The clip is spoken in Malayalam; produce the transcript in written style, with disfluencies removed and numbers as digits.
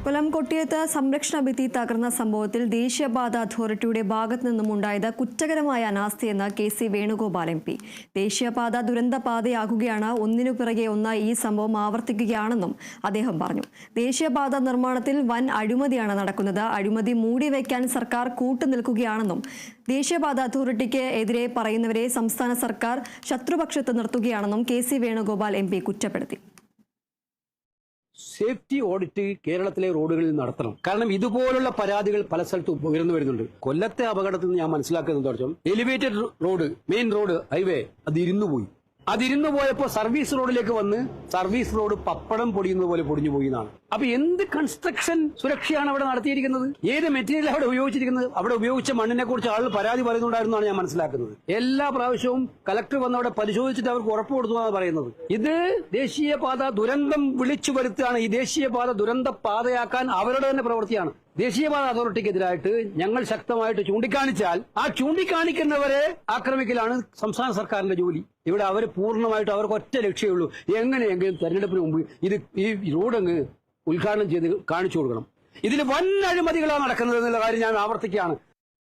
കൊല്ലം കൊട്ടിയത്ത് സംരക്ഷണ ഭിത്തി തകർന്ന സംഭവത്തിൽ ദേശീയപാത അതോറിറ്റിയുടെ ഭാഗത്തു നിന്നും ഉണ്ടായത് കുറ്റകരമായ അനാസ്ഥയെന്ന് കെ.സി. വേണുഗോപാൽ എം.പി. ദേശീയപാത ദുരന്തപാതയാകുകയാണ്, ഒന്നിനു പിറകെ ഒന്നായി ഈ സംഭവം ആവർത്തിക്കുകയാണെന്നും അദ്ദേഹം പറഞ്ഞു. ദേശീയപാത നിർമ്മാണത്തിൽ വൻ അഴിമതിയാണ് നടക്കുന്നത്. അഴിമതി മൂടിവെക്കാൻ സർക്കാർ കൂട്ടുനിൽക്കുകയാണെന്നും ദേശീയപാത അതോറിറ്റിക്ക് എതിരെ പറയുന്നവരെ സംസ്ഥാന സർക്കാർ ശത്രുപക്ഷത്ത് നിർത്തുകയാണെന്നും കെ.സി. വേണുഗോപാൽ എം.പി. കുറ്റപ്പെടുത്തി. സേഫ്റ്റി ഓഡിറ്റ് കേരളത്തിലെ റോഡുകളിൽ നടത്തണം. കാരണം ഇതുപോലുള്ള പരാതികൾ പല സ്ഥലത്തും ഉയർന്നു വരുന്നുണ്ട്. കൊല്ലത്തെ അപകടത്തിൽ നിന്ന് ഞാൻ മനസ്സിലാക്കുന്നത് elevated road, main road, highway അത് ഇരുന്നു പോയപ്പോൾ സർവീസ് റോഡിലേക്ക് വന്ന് സർവീസ് റോഡ് പപ്പടം പൊടിയുന്നത് പോലെ പൊടിഞ്ഞു പോയി എന്നാണ്. അപ്പൊ എന്ത് കൺസ്ട്രക്ഷൻ സുരക്ഷയാണ് അവിടെ നടത്തിയിരിക്കുന്നത്? ഏത് മെറ്റീരിയൽ അവിടെ ഉപയോഗിച്ചിരിക്കുന്നത്? അവിടെ ഉപയോഗിച്ച മണ്ണിനെ കുറിച്ച് ആളുകൾ പരാതി പറയുന്നുണ്ടായിരുന്നാണ് ഞാൻ മനസ്സിലാക്കുന്നത്. എല്ലാ പ്രാവശ്യവും കലക്ടർ വന്ന് അവിടെ പരിശോധിച്ചിട്ട് അവർക്ക് ഉറപ്പ് കൊടുത്തു പറയുന്നത്. ഇത് ദേശീയപാത ദുരന്തം വിളിച്ചു വരുത്തുകയാണ്. ഈ ദേശീയപാത ദുരന്ത പാതയാക്കാൻ അവരുടെ തന്നെ പ്രവൃത്തിയാണ്. ദേശീയപാത അതോറിറ്റിക്കെതിരായിട്ട് ഞങ്ങൾ ശക്തമായിട്ട് ചൂണ്ടിക്കാണിച്ചാൽ ആ ചൂണ്ടിക്കാണിക്കുന്നവരെ ആക്രമിക്കലാണ് സംസ്ഥാന സർക്കാരിന്റെ ജോലി. ഇവിടെ അവർ പൂർണ്ണമായിട്ട് അവർക്ക് ഒറ്റ ലക്ഷ്യമുള്ളൂ, എങ്ങനെയെങ്കിലും തെരഞ്ഞെടുപ്പിന് മുമ്പ് ഈ റോഡങ്ങ് ഉദ്ഘാടനം ചെയ്ത് കാണിച്ചു കൊടുക്കണം. ഇതിൽ വൻ അഴിമതികളാണ് നടക്കുന്നത് എന്നുള്ള കാര്യം ഞാൻ ആവർത്തിക്കുകയാണ്.